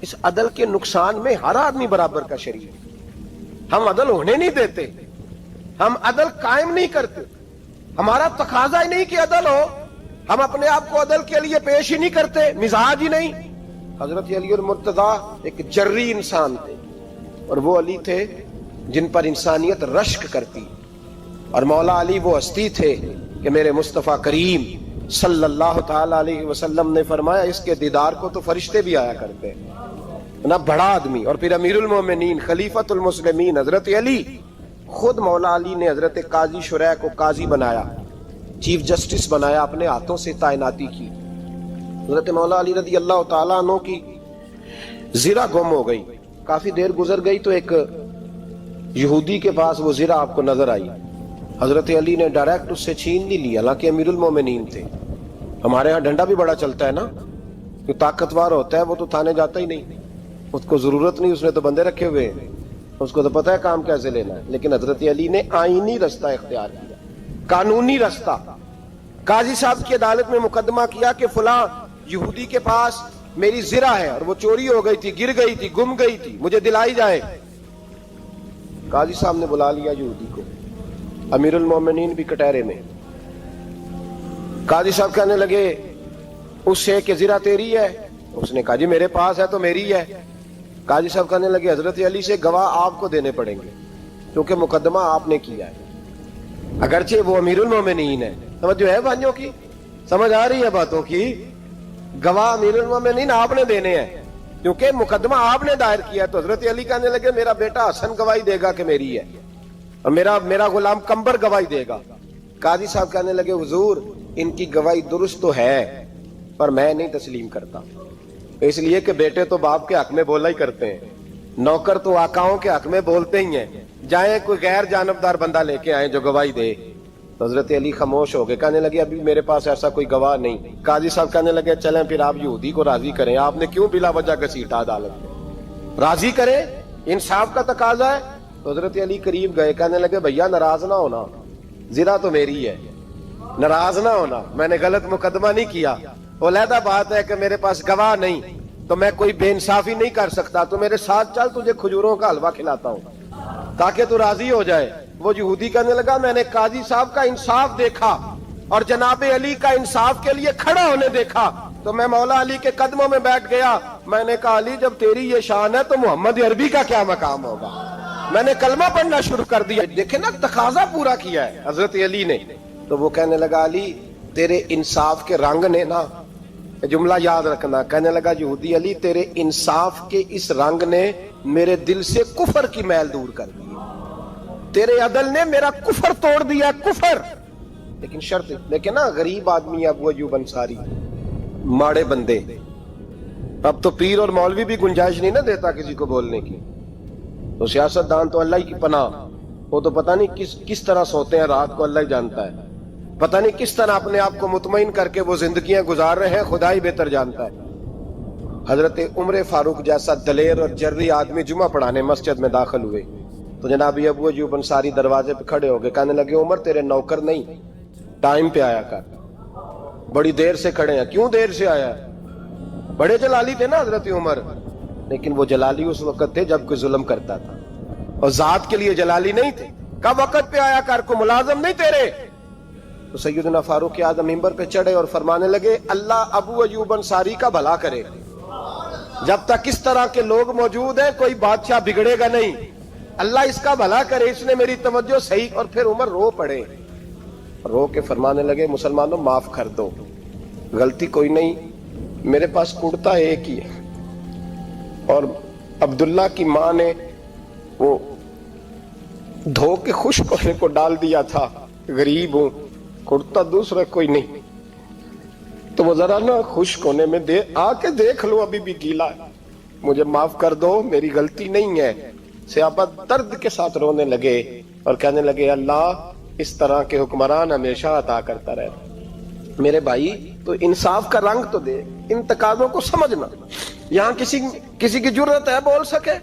اس عدل کے نقصان میں ہر آدمی برابر کا شریک ہے. ہم عدل ہونے نہیں دیتے, ہم عدل قائم نہیں کرتے, ہمارا تقاضا ہی نہیں کہ عدل ہو, ہم اپنے آپ کو عدل کے لیے پیش ہی نہیں کرتے, مزاج ہی نہیں. حضرت علی المرتضیٰ ایک جری انسان تھے, اور وہ علی تھے جن پر انسانیت رشک کرتی, اور مولا علی وہ ہستی تھے کہ میرے مصطفیٰ کریم صلی اللہ تعالی علیہ وسلم نے فرمایا اس کے دیدار کو تو فرشتے بھی آیا کرتے ہیں. نہ بڑا آدمی, اور پھر امیر المومنین خلیفۃ المسلمین حضرت علی, خود مولا علی نے حضرت قاضی شریح کو قاضی بنایا, چیف جسٹس بنایا, اپنے ہاتھوں سے تعیناتی کی. حضرت مولا علی رضی اللہ تعالیٰ عنہ کی زرہ گم ہو گئی, کافی دیر گزر گئی تو ایک یہودی کے پاس وہ زرہ آپ کو نظر آئی. حضرت علی نے ڈائریکٹ اس سے چھین نہیں لیا, حالانکہ امیر المومنین تھے. ہمارے ہاں ڈنڈا بھی بڑا چلتا ہے نا, جو طاقتور ہوتا ہے وہ تو تھانے جاتا ہی نہیں, اس کو ضرورت نہیں, اس نے تو بندے رکھے ہوئے ہیں, اس کو تو پتہ ہے کام کیسے لینا ہے. لیکن حضرت علی نے آئینی رستہ اختیار کیا, قانونی رستہ. قاضی صاحب کی عدالت میں مقدمہ کیا کہ فلاں یہودی کے پاس میری زرہ ہے اور وہ چوری ہو گئی تھی, گر گئی تھی, گم گئی تھی, مجھے دلائی جائے. قاضی صاحب نے بلا لیا یہودی کو, امیر المومنین بھی کٹہرے میں. قاضی صاحب کہنے لگے اس سے کہ زرہ تیری ہے؟ اس نے کہا جی میرے پاس ہے تو میری ہے. قاضی صاحب کہنے لگے حضرت علی سے گواہ آپ کو دینے پڑیں گے, کیونکہ مقدمہ آپ نے کیا ہے, اگرچہ وہ امیر المومنین ہے. سمجھ جو ہے بھائیوں کی, سمجھ آ رہی ہے باتوں کی؟ گواہ امیر المومنین آپ نے دینے ہیں, کیونکہ مقدمہ آپ نے دائر کیا. تو حضرت علی کہنے لگے میرا بیٹا حسن گواہی دے گا کہ میری ہے, اور میرا غلام کمبر گواہی دے گا. قاضی صاحب کہنے لگے حضور ان کی گواہی درست تو ہے, پر میں نہیں تسلیم کرتا, اس لیے کہ بیٹے تو باپ کے حق میں بولا ہی کرتے ہیں, نوکر تو آقاؤں کے حق میں بولتے ہی ہیں, جائیں کوئی غیر جانبدار بندہ لے کے آئیں جو گواہی دے. تو حضرت علی خاموش ہو گئے, کہنے لگے ابھی میرے پاس ایسا کوئی گواہ نہیں. قاضی صاحب کہنے لگے چلیں پھر آپ یہودی کو راضی کریں, آپ نے کیوں بلا وجہ گھسیٹا عدالت میں, راضی کریں, انصاف کا تقاضا ہے. تو حضرت علی قریب گئے, کہنے لگے بھیا ناراض نہ ہونا, زرہ تو میری ہے, ناراض نہ ہونا, میں نے غلط مقدمہ نہیں کیا. علیحدہ بات ہے کہ میرے پاس گواہ نہیں تو میں کوئی بے انصافی نہیں کر سکتا, تو میرے ساتھ چل, تجھے کھجوروں کا حلوہ کھلاتا ہوں تاکہ تو راضی ہو جائے. وہ یہودی کہنے لگا میں نے قاضی صاحب کا انصاف دیکھا اور جناب علی کا انصاف کے لیے کھڑا ہونے دیکھا, تو میں مولا علی کے قدموں میں بیٹھ گیا. میں نے کہا علی جب تیری یہ شان ہے تو محمد عربی کا کیا مقام ہوگا. میں نے کلمہ پڑھنا شروع کر دیا. دیکھیں نا تقاضا پورا کیا ہے حضرت علی نے. تو وہ کہنے لگا علی تیرے انصاف کے رنگ نے نا, جملہ یاد رکھنا, کہنے لگا یہودی علی تیرے انصاف کے اس رنگ نے میرے دل سے کفر کی میل دور کر دی, تیرے عدل نے میرا کفر توڑ دیا, کفر. لیکن شرط دیکھیں نا, غریب آدمی ابو ایوب انصاری, ماڑے بندے, اب تو پیر اور مولوی بھی گنجائش نہیں نہ دیتا کسی کو بولنے کی, تو سیاست دان تو اللہ ہی کی پناہ, وہ تو پتہ نہیں کس طرح سوتے ہیں رات کو, اللہ ہی جانتا ہے, پتہ نہیں کس طرح اپنے آپ کو مطمئن کر کے وہ زندگیاں گزار رہے ہیں, خدا ہی بہتر جانتا ہے. حضرت عمر فاروق جیسا دلیر اور جرری آدمی جمعہ پڑھانے مسجد میں داخل ہوئے, تو جناب ابو ایوب انصاری دروازے پہ کھڑے ہو گئے, کہنے لگے عمر تیرے نوکر نہیں, ٹائم پہ آیا کر, بڑی دیر سے کھڑے ہیں. کیوں دیر سے آیا؟ بڑے جلالی تھے نا حضرت عمر, لیکن وہ جلالی اس وقت تھے جب کوئی ظلم کرتا تھا, اور ذات کے لیے جلالی نہیں تھے. کب وقت پہ آیا کر, کو ملازم نہیں تیرے. تو سیدنا فاروق اعظم منبر پہ چڑھے اور فرمانے لگے اللہ ابو ایوب انصاری کا بھلا کرے, جب تک اس طرح کے لوگ موجود ہیں کوئی بادشاہ بگڑے گا نہیں, اللہ اس کا بھلا کرے, اس نے میری توجہ صحیح. اور پھر عمر رو پڑے, رو کے فرمانے لگے مسلمانوں معاف کر دو, غلطی کوئی نہیں, میرے پاس کرتا ایک ہی ہے, اور عبداللہ کی ماں نے وہ دھو کے خشک ہونے کو ڈال دیا تھا, غریب ہوں, کرتا دوسرا کوئی نہیں, تو وہ ذرا نا خشک ہونے میں آ کے دیکھ لو ابھی بھی گیلا ہے, مجھے معاف کر دو, میری غلطی نہیں ہے. صحابہ درد کے ساتھ رونے لگے اور کہنے لگے اللہ اس طرح کے حکمران ہمیشہ عطا کرتا رہے. میرے بھائی تو انصاف کا رنگ تو دے, ان تقاضوں کو سمجھنا. یہاں کسی کی جرت ہے بول سکے؟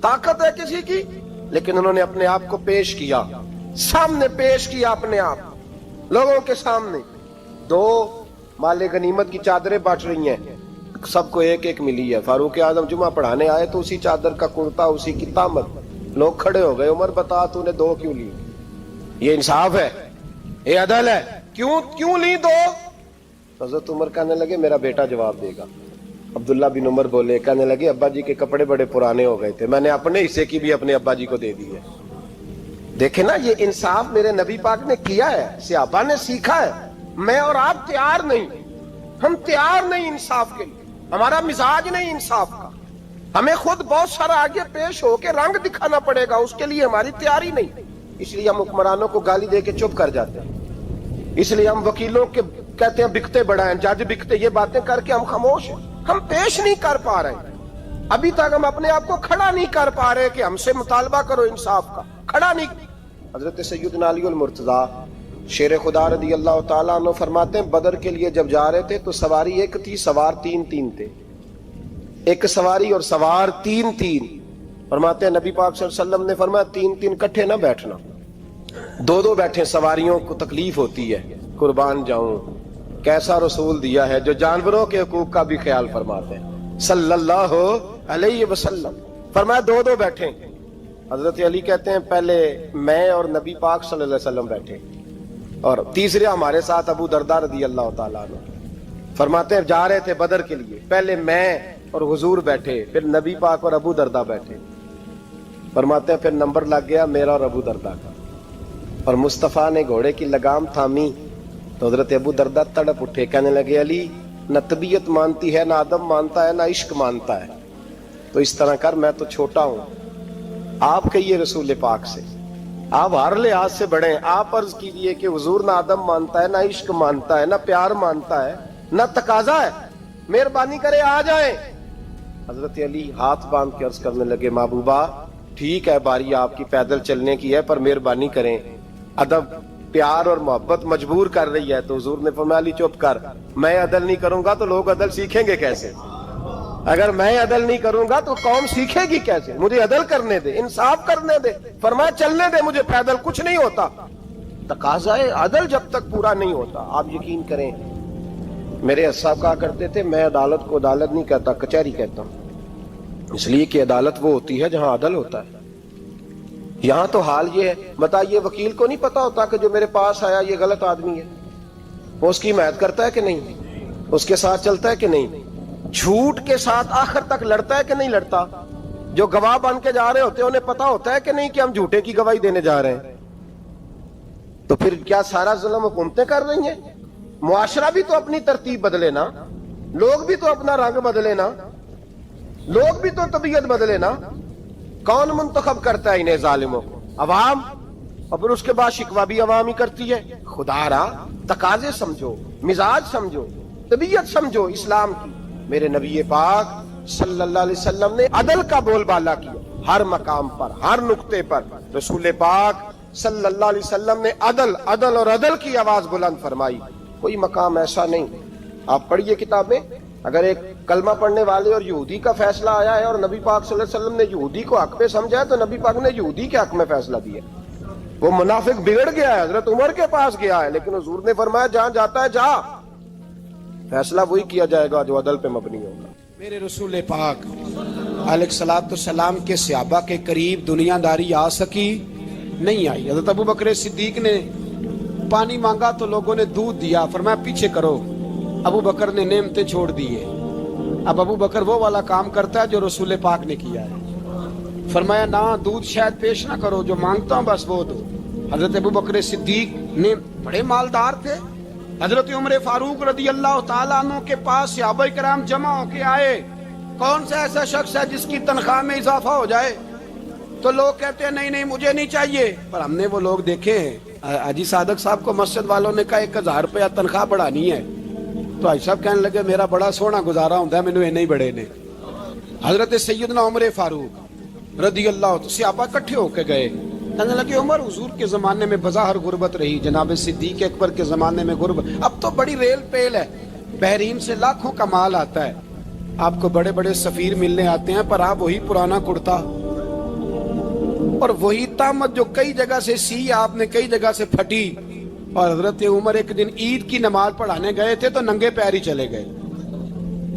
طاقت ہے کسی کی؟ لیکن انہوں نے اپنے آپ کو پیش کیا، سامنے پیش کیا اپنے آپ لوگوں کے سامنے. 2 مال غنیمت کی چادریں بانٹ رہی ہیں، سب کو ایک ایک ملی ہے. فاروق اعظم جمعہ پڑھانے آئے تو اسی چادر کا کرتا، اسی کی تامت. لوگ کھڑے ہو گئے، عمر بتا تو نے 2 کیوں لی؟ یہ انصاف ہے؟ یہ عدل ہے؟ کیوں لی 2؟ حضرت عمر کہنے لگے میرا بیٹا جواب دے گا. عبداللہ بن عمر بولے، کہنے لگے ابا جی کے کپڑے بڑے پرانے ہو گئے تھے، میں نے اپنے حصے کی بھی اپنے ابا جی کو دے دی ہے. دیکھیں نا، یہ انصاف میرے نبی پاک نے کیا ہے، صحابہ نے سیکھا ہے. میں اور آپ تیار نہیں، ہم تیار نہیں انصاف کے لیے، ہمارا مزاج نہیں انصاف کا. ہمیں خود بہت سارا آگے پیش ہو کے رنگ دکھانا پڑے گا، اس کے لیے ہماری تیاری نہیں. اس لیے ہم حکمرانوں کو گالی دے کے چپ کر جاتے ہیں. اس لیے ہم وکیلوں کے کہتے ہیں بکتے بڑھائیں، جج بکتے، یہ باتیں کر کے ہم خاموش ہیں. ہم پیش نہیں کر پا رہے، ابھی تک ہم اپنے آپ کو کھڑا نہیں کر پا رہے کہ ہم سے مطالبہ کرو انصاف کا. کھڑا نہیں. حضرت سیدنا علی المرتضیٰ شیر خدا رضی اللہ تعالیٰ عنہ فرماتے ہیں بدر کے لیے جب جا رہے تھے تو سواری ایک تھی، سوار 3 تھے. ایک سواری اور سوار 3. فرماتے ہیں نبی پاک صلی اللہ علیہ وسلم نے فرمایا 3 اکٹھے نہ بیٹھنا، 2 بیٹھے، سواریوں کو تکلیف ہوتی ہے. قربان جاؤں، کیسا رسول دیا ہے جو جانوروں کے حقوق کا بھی خیال فرماتے ہیں صلی اللہ علیہ وسلم. فرمایا 2 بیٹھے. حضرت علی کہتے ہیں پہلے میں اور نبی پاک صلی اللہ علیہ وسلم بیٹھے، اور تیسرے ہمارے ساتھ ابو درداء رضی اللہ تعالیٰ عنہ. فرماتے ہیں جا رہے تھے بدر کے لیے، پہلے میں اور حضور بیٹھے، پھر نبی پاک اور ابو درداء بیٹھے. فرماتے ہیں پھر نمبر لگ گیا میرا اور ابو درداء کا، اور مصطفیٰ نے گھوڑے کی لگام تھامی تو حضرت ابو درداء تڑپ اٹھے، کہنے لگے علی نہ طبیعت مانتی ہے، نہ ادب مانتا ہے، نہ عشق مانتا ہے، تو اس طرح کر، میں تو چھوٹا ہوں، آپ کہیے رسول پاک سے، آپ ہر لحاظ سے بڑے ہیں، آپ عرض کیجئے کہ حضور نہ ادب مانتا ہے، نہ عشق مانتا ہے، نہ پیار مانتا ہے، نہ تقاضا ہے، مہربانی کرے آ جائیں. حضرت علی ہاتھ باندھ کے عرض کرنے لگے محبوبہ ٹھیک ہے، باری آپ کی پیدل چلنے کی ہے، پر مہربانی کریں، ادب پیار اور محبت مجبور کر رہی ہے. تو حضور نے فرمایا علی چپ کر، میں عدل نہیں کروں گا تو لوگ عدل سیکھیں گے کیسے؟ اگر میں عدل نہیں کروں گا تو قوم سیکھے گی کیسے؟ مجھے عدل کرنے دے، انصاف کرنے دے. فرمایا چلنے دے مجھے، پیدل کچھ نہیں ہوتا. تقاضا عدل جب تک پورا نہیں ہوتا، آپ یقین کریں میرے اساتذہ کہا کرتے تھے میں عدالت کو عدالت نہیں کہتا، کچہری کہتا ہوں، اس لیے کہ عدالت وہ ہوتی ہے جہاں عدل ہوتا ہے. یہاں تو حال یہ ہے، بتائیے وکیل کو نہیں پتا ہوتا کہ جو میرے پاس آیا یہ غلط آدمی ہے، وہ اس کی حمایت کرتا ہے کہ نہیں، اس کے ساتھ چلتا ہے کہ نہیں، جھوٹ کے ساتھ آخر تک لڑتا ہے کہ نہیں لڑتا. جو گواہ بن کے جا رہے ہوتے ہیں انہیں پتا ہوتا ہے کہ نہیں کہ ہم جھوٹے کی گواہی دینے جا رہے ہیں. تو پھر کیا سارا ظلم حکومتیں کر رہی ہیں؟ معاشرہ بھی تو اپنی ترتیب بدلے نا، لوگ بھی تو اپنا رنگ بدلے نا، لوگ بھی تو طبیعت بدلے نا. کون منتخب کرتا ہے انہیں ظالموں کو؟ عوام، اور پھر اس کے بعد شکوہ بھی عوام ہی کرتی ہے. خدا را تقاضے سمجھو، مزاج سمجھو، طبیعت سمجھو اسلام کی. میرے نبی پاک صلی اللہ علیہ وسلم نے عدل کا بول بالا کیا ہر مقام پر، ہر نقطے پر. رسول پاک صلی اللہ علیہ وسلم نے عدل عدل اور عدل کی آواز بلند فرمائی. کوئی مقام ایسا نہیں. آپ پڑھیے کتابیں، اگر ایک کلمہ پڑھنے والے اور یہودی کا فیصلہ آیا ہے اور نبی پاک صلی اللہ علیہ وسلم نے یہودی کو حق پہ سمجھا ہے تو نبی پاک نے یہودی کے حق میں فیصلہ دیا. وہ منافق بگڑ گیا ہے، حضرت عمر کے پاس گیا ہے، لیکن حضور نے فرمایا جہاں جاتا ہے جا، فیصلہ وہی کیا جائے گا جو عدل پہ مبنی ہوگا. میرے رسول پاک علیہ الصلوۃ والسلام کے صحابہ کے قریب دنیا داری آ سکی نہیں آئی. حضرت ابو بکر صدیق نے پانی مانگا تو لوگوں نے دودھ دیا، فرمایا پیچھے کرو. ابو بکر نے نعمتیں چھوڑ دیے. اب ابو بکر وہ والا کام کرتا ہے جو رسول پاک نے کیا ہے. فرمایا نہ دودھ شاید پیش نہ کرو، جو مانگتا ہوں بس وہ دو. حضرت ابو بکر صدیق نے بڑے مالدار تھے. حضرت عمر فاروق رضی اللہ تعالیٰ عنہ کے پاس صحابہ کرام جمع ہو کے آئے، کون سا ایسا شخص ہے جس کی تنخواہ میں اضافہ ہو جائے؟ تو لوگ کہتے ہیں نہیں مجھے نہیں چاہیے. پر ہم نے وہ لوگ دیکھے ہیں، حاجی صادق صاحب کو مسجد والوں نے کہا 1000 روپیہ تنخواہ بڑھانی ہے، تو حاجی صاحب کہنے لگے میرا بڑا سونا گزارا ہوتا ہے، مینوں نہیں بڑے نے. حضرت سیدنا عمر فاروق رضی اللہ عنہ صحابہ اکٹھے ہو کے گئے، کہنے لگے عمر حضور کے زمانے میں بظاہر غربت رہی، جناب صدیق اکبر کے زمانے میں غربت، اب تو بڑی ریل پیل ہے، بحرین سے لاکھوں کا مال آتا ہے، آپ کو بڑے بڑے سفیر ملنے آتے ہیں پر آپ وہی پرانا کرتا اور وہی تامت جو کئی جگہ سے سی آپ نے کئی جگہ سے پھٹی. اور حضرت عمر ایک دن عید کی نماز پڑھانے گئے تھے تو ننگے پیر ہی چلے گئے.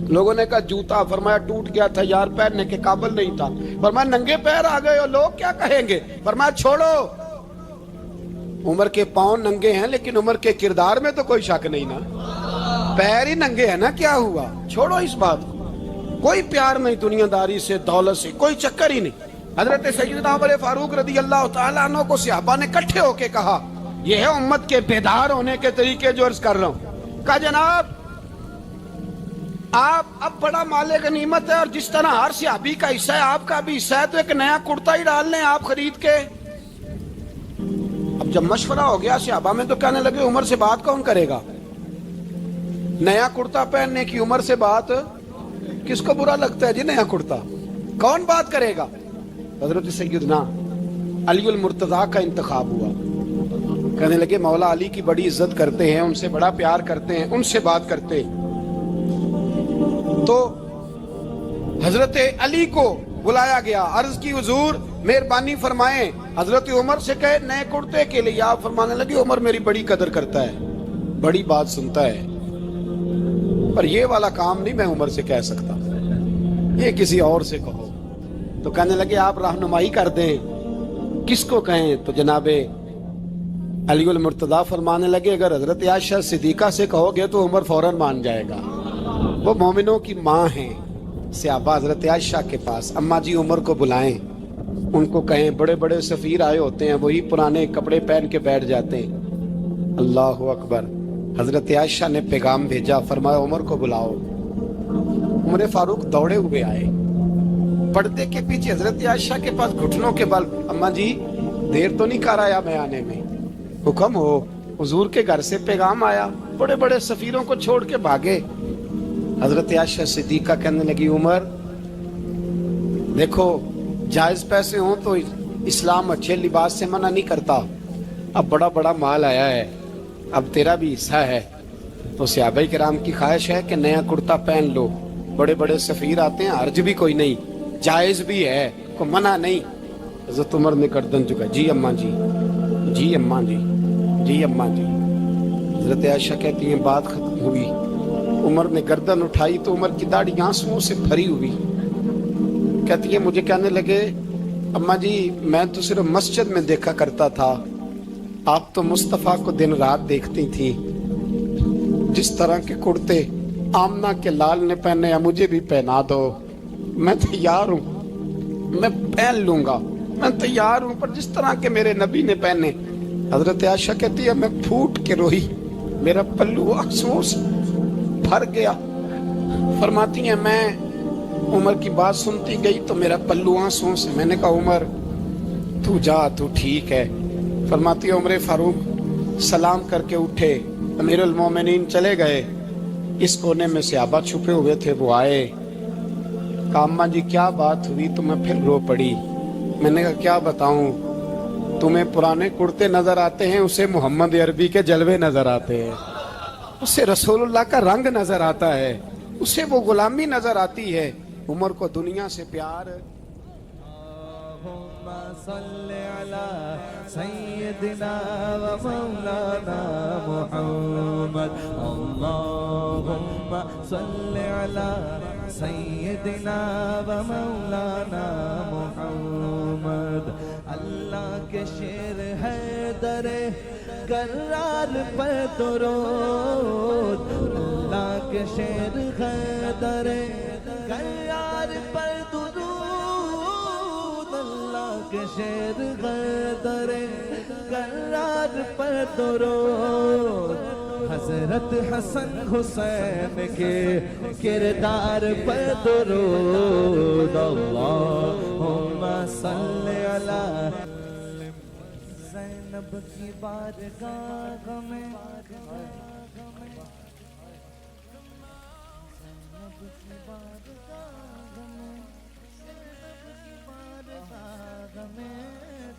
لوگوں نے کہا جوتا، فرمایا ٹوٹ گیا تھا یار، پہننے کے قابل نہیں تھا. فرمایا ننگے پیر آ گئے ہو، لوگ کیا کہیں گے؟ فرمایا چھوڑو، عمر کے پاؤں ننگے ہیں لیکن عمر کے کردار میں تو کوئی شک نہیں نا، پیر ہی ننگے ہیں نا، کیا ہوا؟ چھوڑو اس بات کو. کوئی پیار نہیں دنیا داری سے، دولت سے، کوئی چکر ہی نہیں. حضرت سیدنا عمر فاروق رضی اللہ تعالیٰ عنہ کو صحابہ نے کٹھے ہو کے کہا، یہ ہے امت کے بیدار ہونے کے طریقے جو عرض کر رہا ہوں. کہا جناب آپ اب بڑا مال غنیمت ہے اور جس طرح ہر صحابی کا حصہ ہے آپ کا بھی حصہ ہے، تو ایک نیا کرتا ہی ڈال لیں آپ خرید کے. اب جب مشورہ ہو گیا صحابہ میں تو کہنے لگے عمر سے بات کون کرے گا؟ نیا کرتا پہننے کی عمر سے بات کس کو برا لگتا ہے جی؟ نیا کرتا کون بات کرے گا؟ حضرت سیدنا علی المرتضیٰ کا انتخاب ہوا. کہنے لگے مولا علی کی بڑی عزت کرتے ہیں، ان سے بڑا پیار کرتے ہیں، ان سے بات کرتے. تو حضرت علی کو بلایا گیا، عرض کی حضور مہربانی فرمائیں حضرت عمر سے کہے نئے کرتے کے لیے. آپ فرمانے لگے عمر میری بڑی قدر کرتا ہے، بڑی بات سنتا ہے، پر یہ والا کام نہیں میں عمر سے کہہ سکتا، یہ کسی اور سے کہو. تو کہنے لگے آپ رہنمائی کر دیں کس کو کہیں. تو جناب علی المرتضیٰ فرمانے لگے اگر حضرت عائشہ صدیقہ سے کہو گے تو عمر فوراً مان جائے گا، وہ مومنوں کی ماں ہیں. صحابہ حضرت عائشہ کے پاس، اماں جی عمر کو بلائیں، ان کو کہیں بڑے بڑے سفیر آئے ہوتے ہیں وہی پرانے کپڑے پہن کے بیٹھ جاتے ہیں. اللہ اکبر. حضرت عائشہ نے پیغام بھیجا، فرمایا عمر کو بلاؤ. عمر فاروق دوڑے ہوئے آئے، پردے کے پیچھے حضرت عائشہ کے پاس گھٹنوں کے بل، اماں جی دیر تو نہیں کر آیا میں آنے میں؟ حکم ہو. حضور کے گھر سے پیغام آیا، بڑے بڑے سفیروں کو چھوڑ کے بھاگے. حضرت عائشہ صدیقہ کہنے لگی عمر دیکھو جائز پیسے ہوں تو اسلام اچھے لباس سے منع نہیں کرتا، اب بڑا بڑا مال آیا ہے، اب تیرا بھی حصہ ہے، تو صحابہ کرام کی خواہش ہے کہ نیا کرتا پہن لو. بڑے بڑے سفیر آتے ہیں، حرج بھی کوئی نہیں، جائز بھی ہے، کوئی منع نہیں. حضرت عمر نے گردن جھکا، جی اماں جی، جی اماں جی، جی اماں جی. حضرت عائشہ کہتی ہیں بات ختم ہوئی، عمر نے گردن اٹھائی تو عمر کی داڑھی آنسوؤں سے بھری ہوئی. کہتی ہے مجھے کہنے لگے اماں جی میں تو صرف مسجد میں دیکھا کرتا تھا، آپ تو مصطفیٰ کو دن رات دیکھتی تھی، جس طرح کے کرتے آمنہ کے لال نے پہنے ہیں مجھے بھی پہنا دو، میں تیار ہوں، میں پہن لوں گا، میں تیار ہوں، پر جس طرح کے میرے نبی نے پہنے. حضرت عائشہ کہتی ہے میں پھوٹ کے روئی، میرا پلو آنسوؤں سے بھر گیا. فرماتی ہیں میں عمر کی بات سنتی گئی تو میرا پلو آنسوؤں سے، میں نے کہا عمر تو جا، تو ٹھیک ہے. فرماتی ہے عمر فاروق سلام کر کے اٹھے، امیر المومنین چلے گئے. اس کونے میں صحابہ چھپے ہوئے تھے، وہ آئے. کہا اماں جی کیا بات ہوئی؟ تو میں پھر رو پڑی. میں نے کہا کیا بتاؤں، تمہیں پرانے کرتے نظر آتے ہیں، اسے محمد عربی کے جلوے نظر آتے ہیں، اسے رسول اللہ کا رنگ نظر آتا ہے، اسے وہ غلامی نظر آتی ہے. عمر کو دنیا سے پیار. اللہم صل علی سیدنا و مولانا محمد. اللہم صل علی سیدنا و مولانا محمد. اللہ کے شیر ہے در کرار پر درود، اللہ کے شیر ہے در کرار پر درود، اللہ کے شیر ہے در کرار پر درود. حضرت حسن حسین کے کردار پر درود. اللہم صل علی زینب کی بارگاہ میں،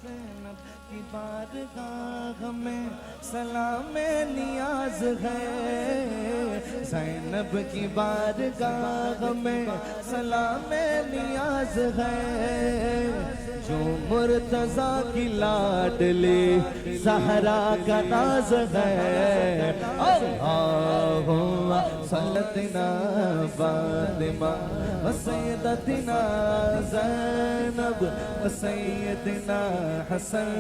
زینب کی بارگاہ میں سلام نیاز ہے، زینب کی بارگاہ میں سلام نیاز ہے، جو مرتضیٰ کی لاڈلی زہرا کا ناز ہے، اللہم صلتنا فاطمہ وسیدتنا زینب وسیدنا حسن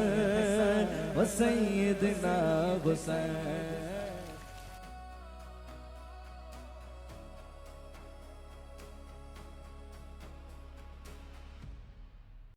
وسیدنا حسین۔